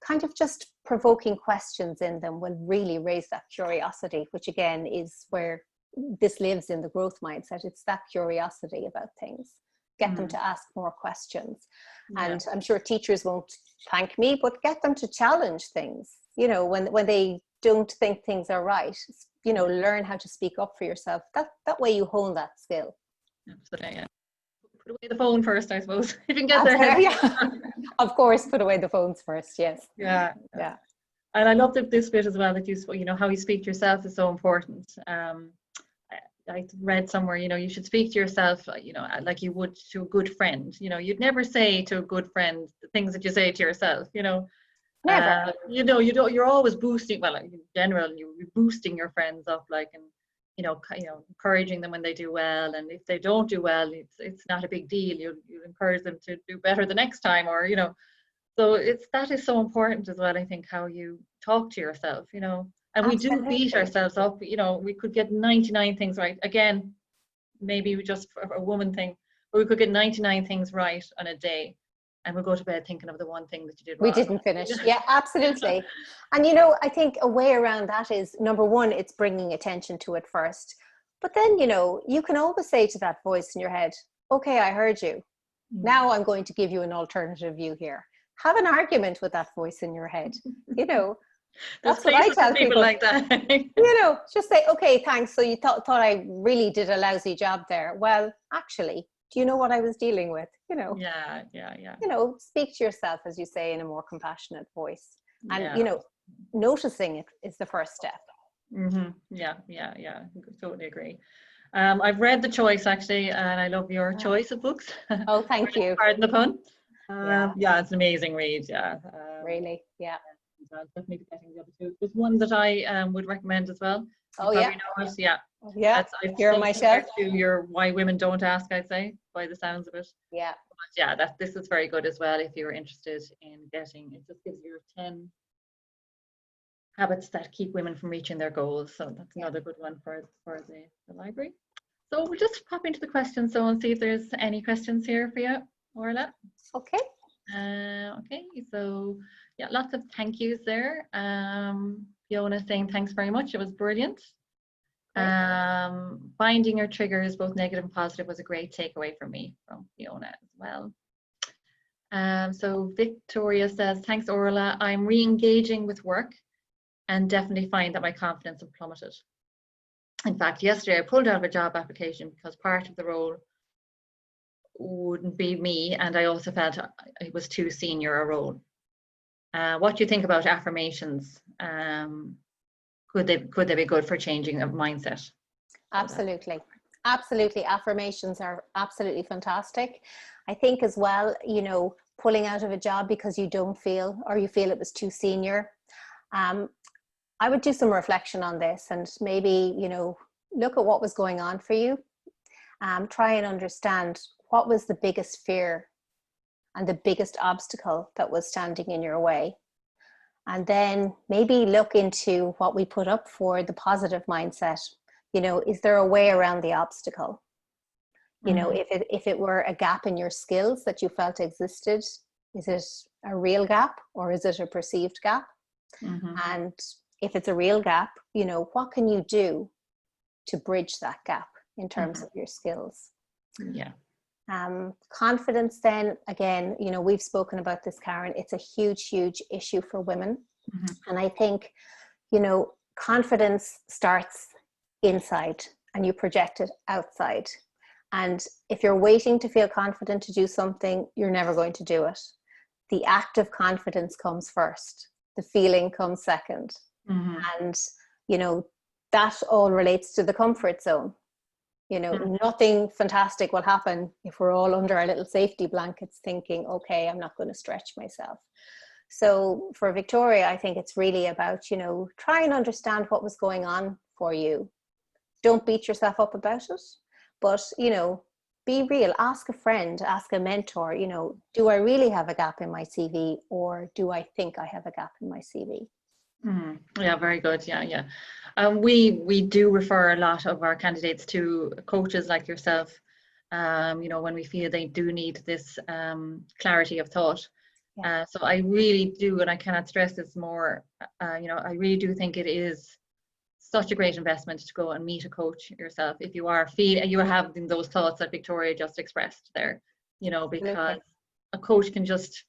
Kind of just provoking questions in them will really raise that curiosity, which again is where this lives in the growth mindset. It's that curiosity about things. Get them to ask more questions. And I'm sure teachers won't thank me, but get them to challenge things. You know, when they don't think things are right, you know, learn how to speak up for yourself. That way you hone that skill.
Absolutely, yeah. Put away the phone first, I suppose. If you can get their head.
Of course, put away the phones first, yes.
Yeah. And I love this bit as well, that you know, how you speak to yourself is so important. I read somewhere, you know, you should speak to yourself, you know, like you would to a good friend. You know, you'd never say to a good friend the things that you say to yourself, you know.
Never.
You know, you're always boosting, well, in general, you're boosting your friends up, like, and, you know, encouraging them when they do well. And if they don't do well, it's not a big deal. You encourage them to do better the next time, or, you know. So that is so important as well, I think, how you talk to yourself, you know. And we do beat ourselves up, you know. We could get 99 things right. Again, maybe just a woman thing, but we could get 99 things right on a day, and we'll go to bed thinking of the one thing that you did wrong.
We didn't finish. Yeah, absolutely. And, you know, I think a way around that is, number one, it's bringing attention to it first. But then, you know, you can always say to that voice in your head, okay, I heard you. Now I'm going to give you an alternative view here. Have an argument with that voice in your head, you know. That's what I tell people
like that.
You know, just say, okay, thanks. So you thought I really did a lousy job there. Well, actually, do you know what I was dealing with? You know.
Yeah.
You know, speak to yourself, as you say, in a more compassionate voice. And, you know, noticing it is the first step.
Yeah. Totally agree. I've read The Choice, actually, and I love your choice of books.
Oh, thank you.
Pardon the pun. It's an amazing read.
Really, yeah.
I'll definitely be getting the other two. There's one that I would recommend as well.
Oh, yeah.
Know it. Yeah.
You're on my shelf.
To your Why Women Don't Ask, I'd say, by the sounds of it.
Yeah.
But this is very good as well if you're interested in getting. It just gives you 10 habits that keep women from reaching their goals. So that's another good one for the library. So we'll just pop into the questions and see if there's any questions here for you, Orla.
Okay.
Okay, so lots of thank yous there. Fiona saying thanks very much, it was brilliant. Finding your triggers, both negative and positive, was a great takeaway for me, from Fiona as well. So Victoria says, thanks Orla, I'm re-engaging with work and definitely find that my confidence has plummeted. In fact, yesterday I pulled out of a job application because part of the role wouldn't be me, and I also felt it was too senior a role. What do you think about affirmations? Could they be good for changing a mindset?
Absolutely. Affirmations are absolutely fantastic. I think as well, you know, pulling out of a job because you don't feel, or you feel it was too senior. I would do some reflection on this and maybe, you know, look at what was going on for you. Try and understand what was the biggest fear and the biggest obstacle that was standing in your way. And then maybe look into what we put up for the positive mindset. You know, is there a way around the obstacle? You know, if it were a gap in your skills that you felt existed, is it a real gap or is it a perceived gap? And if it's a real gap, you know, what can you do to bridge that gap in terms of your skills?
Yeah.
Confidence then, again, you know, we've spoken about this, Karen, it's a huge, huge issue for women. And I think, you know, confidence starts inside and you project it outside. And if you're waiting to feel confident to do something, you're never going to do it. The act of confidence comes first. The feeling comes second. And, you know, that all relates to the comfort zone. You know, nothing fantastic will happen if we're all under our little safety blankets thinking, okay, I'm not going to stretch myself. So for Victoria, I think it's really about, you know, try and understand what was going on for you. Don't beat yourself up about it, but, you know, be real. Ask a friend, ask a mentor, you know, do I really have a gap in my CV or do I think I have a gap in my CV?
Yeah, very good. Yeah. We do refer a lot of our candidates to coaches like yourself, you know, when we feel they do need this clarity of thought. So I really do, and I cannot stress this more, you know, I really do think it is such a great investment to go and meet a coach yourself if you are having those thoughts that Victoria just expressed there, you know, because a coach can just,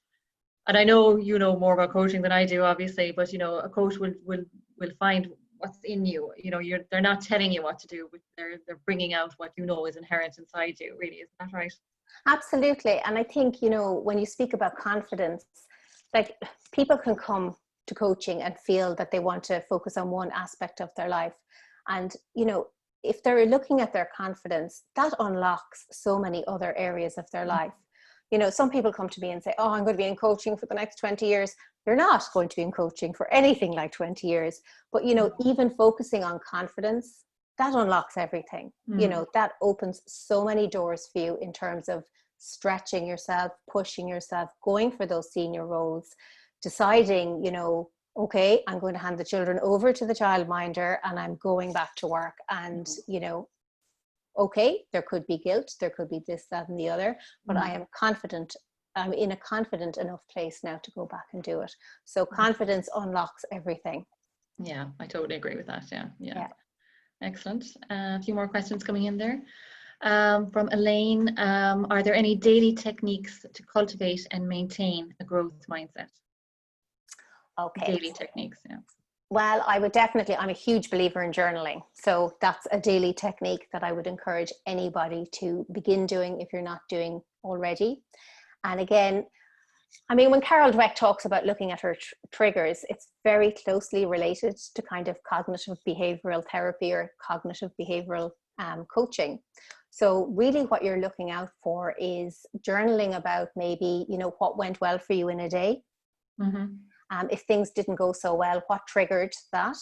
and I know you know more about coaching than I do, obviously, but you know, a coach will find what's in you. You know, they're not telling you what to do, but they're bringing out what you know is inherent inside you. Really, isn't that right?
Absolutely. And I think, you know, when you speak about confidence, like people can come to coaching and feel that they want to focus on one aspect of their life, and you know, if they're looking at their confidence, that unlocks so many other areas of their life. You know, some people come to me and say, oh, I'm going to be in coaching for the next 20 years. You're not going to be in coaching for anything like 20 years. But, you know, even focusing on confidence, that unlocks everything. You know, that opens so many doors for you in terms of stretching yourself, pushing yourself, going for those senior roles, deciding, you know, okay, I'm going to hand the children over to the childminder and I'm going back to work. And, you know, okay, there could be guilt, there could be this, that, and the other, but I am confident, I'm in a confident enough place now to go back and do it. So confidence unlocks everything.
Yeah, I totally agree with that. Yeah. Excellent. A few more questions coming in there. From Elaine, are there any daily techniques to cultivate and maintain a growth mindset?
Okay.
Daily techniques, yeah.
Well, I would definitely, I'm a huge believer in journaling. So that's a daily technique that I would encourage anybody to begin doing if you're not doing already. And again, I mean, when Carol Dweck talks about looking at her triggers, it's very closely related to kind of cognitive behavioral therapy or cognitive behavioral coaching. So really what you're looking out for is journaling about maybe, you know, what went well for you in a day. If things didn't go so well, what triggered that?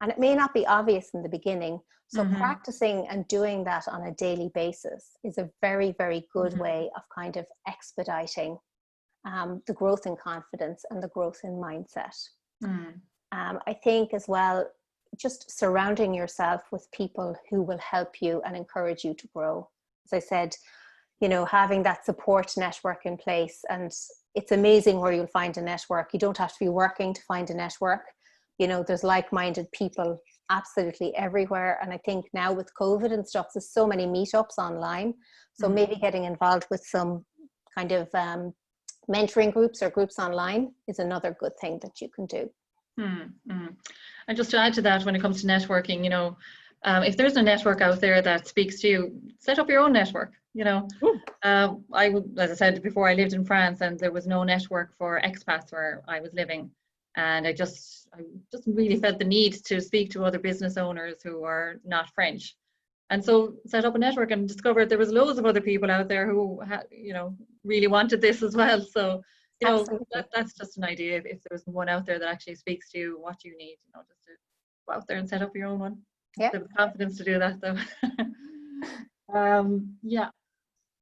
And it may not be obvious in the beginning. So practicing and doing that on a daily basis is a very, very good way of kind of expediting the growth in confidence and the growth in mindset. I think as well, just surrounding yourself with people who will help you and encourage you to grow. As I said, you know, having that support network in place, and it's amazing where you'll find a network. You don't have to be working to find a network. You know, there's like-minded people absolutely everywhere. And I think now with COVID and stuff, there's so many meetups online. So maybe getting involved with some kind of mentoring groups or groups online is another good thing that you can do.
And just to add to that, when it comes to networking, you know, if there's a network out there that speaks to you, set up your own network. You know, as I said before, I lived in France and there was no network for expats where I was living. And I just really felt the need to speak to other business owners who are not French. And so set up a network and discovered there was loads of other people out there who, you know, really wanted this as well. So, you know, that's just an idea. If there's one out there that actually speaks to you, what you need, you know, just to go out there and set up your own one.
Yeah.
The confidence to do that, though. Yeah.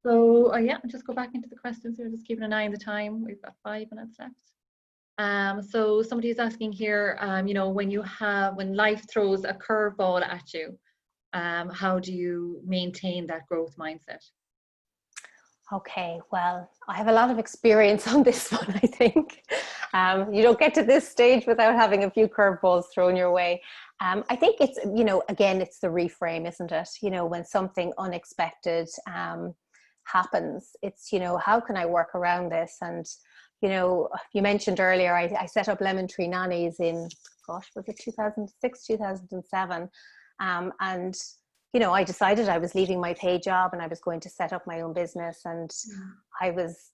So yeah, just go back into the questions here. Just keeping an eye on the time. We've got 5 minutes left. So somebody is asking here, you know, when life throws a curveball at you, how do you maintain that growth mindset?
Okay, well, I have a lot of experience on this one, I think. You don't get to this stage without having a few curveballs thrown your way. I think it's, again, it's the reframe, isn't it? When something unexpected happens, it's, how can I work around this? And, you mentioned earlier, I set up Lemon Tree Nannies in, gosh, was it 2006, 2007? And I decided I was leaving my paid job and I was going to set up my own business. And I was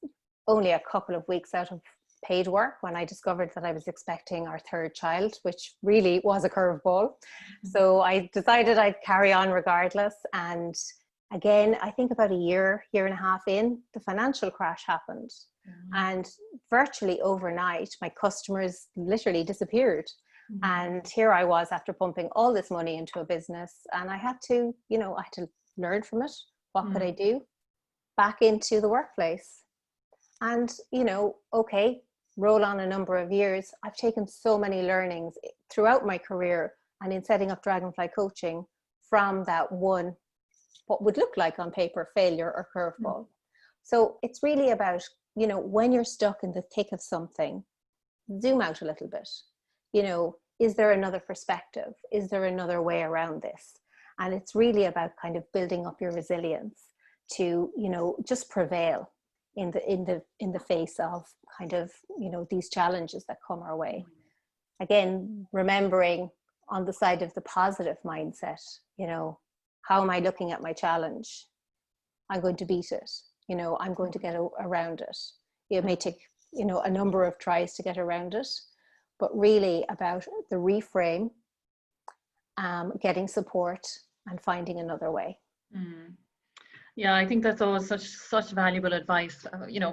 only a couple of weeks out of paid work when I discovered that I was expecting our third child, which really was a curveball. So I decided I'd carry on regardless. And again, I think about a year and a half in, the financial crash happened. And virtually overnight, my customers literally disappeared. And here I was after pumping all this money into a business, and I had to, learn from it. What could I do? Back into the workplace. And, okay, roll on a number of years. I've taken so many learnings throughout my career and in setting up DragonFly coaching from that one, what would look like on paper, failure or curveball. So it's really about, when you're stuck in the thick of something, zoom out a little bit. Is there another perspective? Is there another way around this? And it's really about kind of building up your resilience to, just prevail in the face of kind of, these challenges that come our way. Again, remembering on the side of the positive mindset, how am I looking at my challenge? I'm going to beat it. I'm going to get around it. It may take, a number of tries to get around it. But really about the reframe, getting support and finding another way.
Yeah, I think that's always such valuable advice,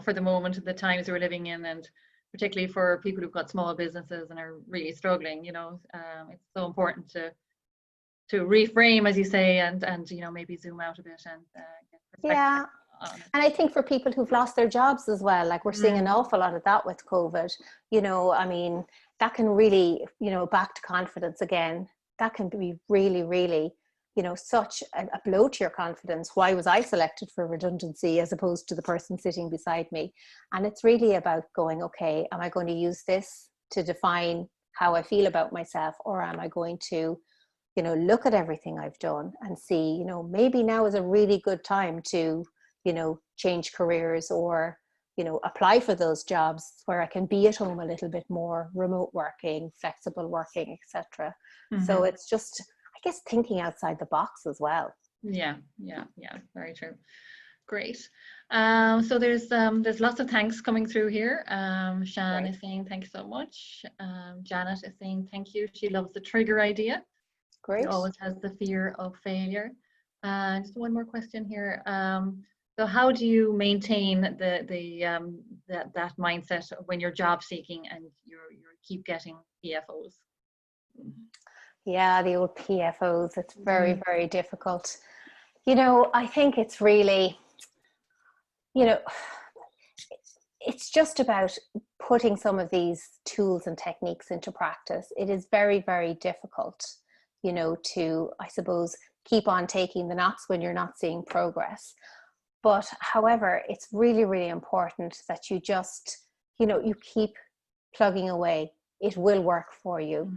for the moment, the times we're living in, and particularly for people who've got small businesses and are really struggling. It's so important to reframe, as you say, and maybe zoom out a bit and get perspective.
Yeah. And I think for people who've lost their jobs as well, like we're seeing an awful lot of that with COVID, that can really, back to confidence again, that can be really, really, such a blow to your confidence. Why was I selected for redundancy as opposed to the person sitting beside me? And it's really about going, okay, am I going to use this to define how I feel about myself? Or am I going to, look at everything I've done and see, maybe now is a really good time to, change careers or, apply for those jobs where I can be at home a little bit more, remote working, flexible working, etc. So it's just, I guess, thinking outside the box as well.
Yeah, very true. Great. So there's lots of thanks coming through here. Shan is saying thank you so much. Janet is saying thank you. She loves the trigger idea.
Great.
She always has the fear of failure. Just one more question here. So how do you maintain that mindset when you're job seeking and you keep getting PFOs?
Yeah, the old PFOs. It's very, very difficult. I think it's really, it's just about putting some of these tools and techniques into practice. It is very, very difficult, to, I suppose, keep on taking the naps when you're not seeing progress. But however, it's really, really important that you just, you keep plugging away. It will work for you.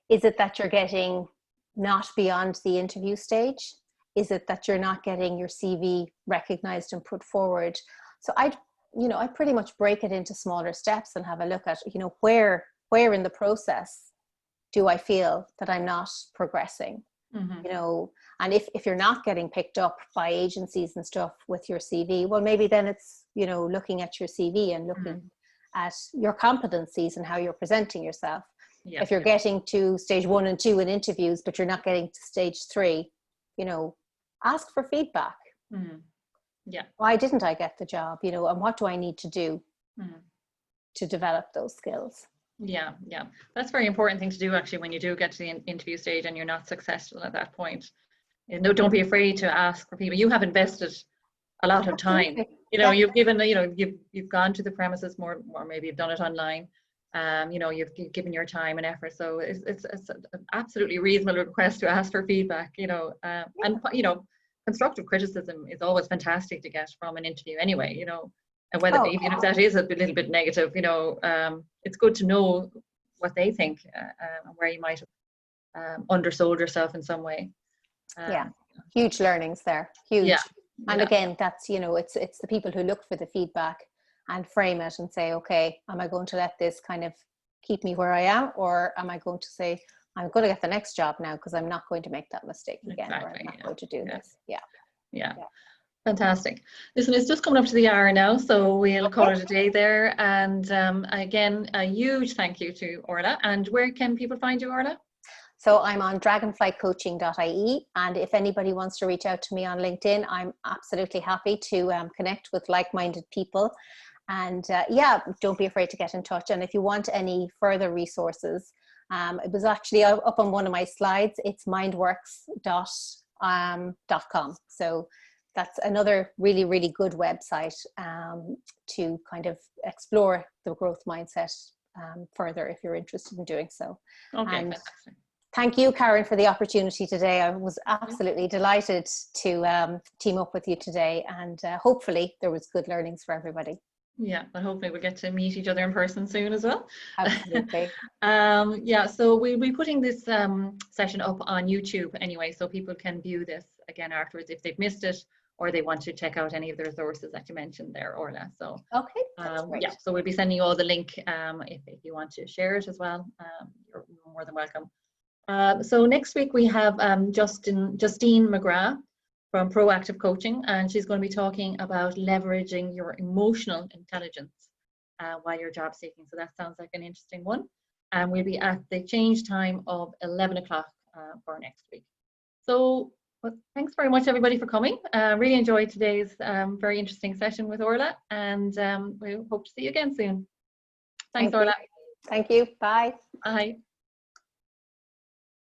Is it that you're getting not beyond the interview stage? Is it that you're not getting your CV recognized and put forward? So I pretty much break it into smaller steps and have a look at, where in the process do I feel that I'm not progressing? And if you're not getting picked up by agencies and stuff with your CV, well, maybe then it's, looking at your CV and looking at your competencies and how you're presenting yourself. Yeah. If you're getting to stage 1 and 2 in interviews, but you're not getting to stage 3, ask for feedback.
Yeah.
Why didn't I get the job? And what do I need to do to develop those skills?
Yeah. That's a very important thing to do, actually, when you do get to the interview stage and you're not successful at that point. Don't be afraid to ask for people. You have invested a lot of time. You've given, you've gone to the premises more, or maybe you've done it online. You've given your time and effort. So it's an absolutely reasonable request to ask for feedback. And constructive criticism is always fantastic to get from an interview anyway, you know, and whether even if that is a little bit negative, you know, it's good to know what they think and where you might have undersold yourself in some way.
Yeah, huge learnings there, huge.
Yeah.
And again, that's, you know, it's the people who look for the feedback and frame it and say, okay, am I going to let this kind of keep me where I am, or am I going to say, I'm going to get the next job now because I'm not going to make that mistake again, or I'm not going to do this. Yeah.
Fantastic. Listen, it's just coming up to the hour now, so we'll call it a day there. And again, a huge thank you to Orla. And where can people find you, Orla?
So I'm on dragonflycoaching.ie, and if anybody wants to reach out to me on LinkedIn, I'm absolutely happy to connect with like-minded people. And yeah, don't be afraid to get in touch. And if you want any further resources, it was actually up on one of my slides. It's mindworks.com. So that's another really, really good website to kind of explore the growth mindset further if you're interested in doing so.
Okay,
and
fantastic.
Thank you, Karen, for the opportunity today. I was absolutely delighted to team up with you today, and hopefully there was good learnings for everybody.
Yeah, and hopefully we'll get to meet each other in person soon as well.
Absolutely.
Yeah, so we'll be putting this session up on YouTube anyway, so people can view this again afterwards if they've missed it, or they want to check out any of the resources that you mentioned there, Orla. So
okay, that's great.
Yeah, so we'll be sending you all the link if you want to share it as well. You're more than welcome. So next week we have Justine McGrath from Proactive Coaching, and she's going to be talking about leveraging your emotional intelligence while you're job seeking. So that sounds like an interesting one. And we'll be at the change time of 11 o'clock for next week. So thanks very much, everybody, for coming. Really enjoyed today's very interesting session with Orla, and we hope to see you again soon. Thanks, Orla.
Thank you. Bye.
Bye.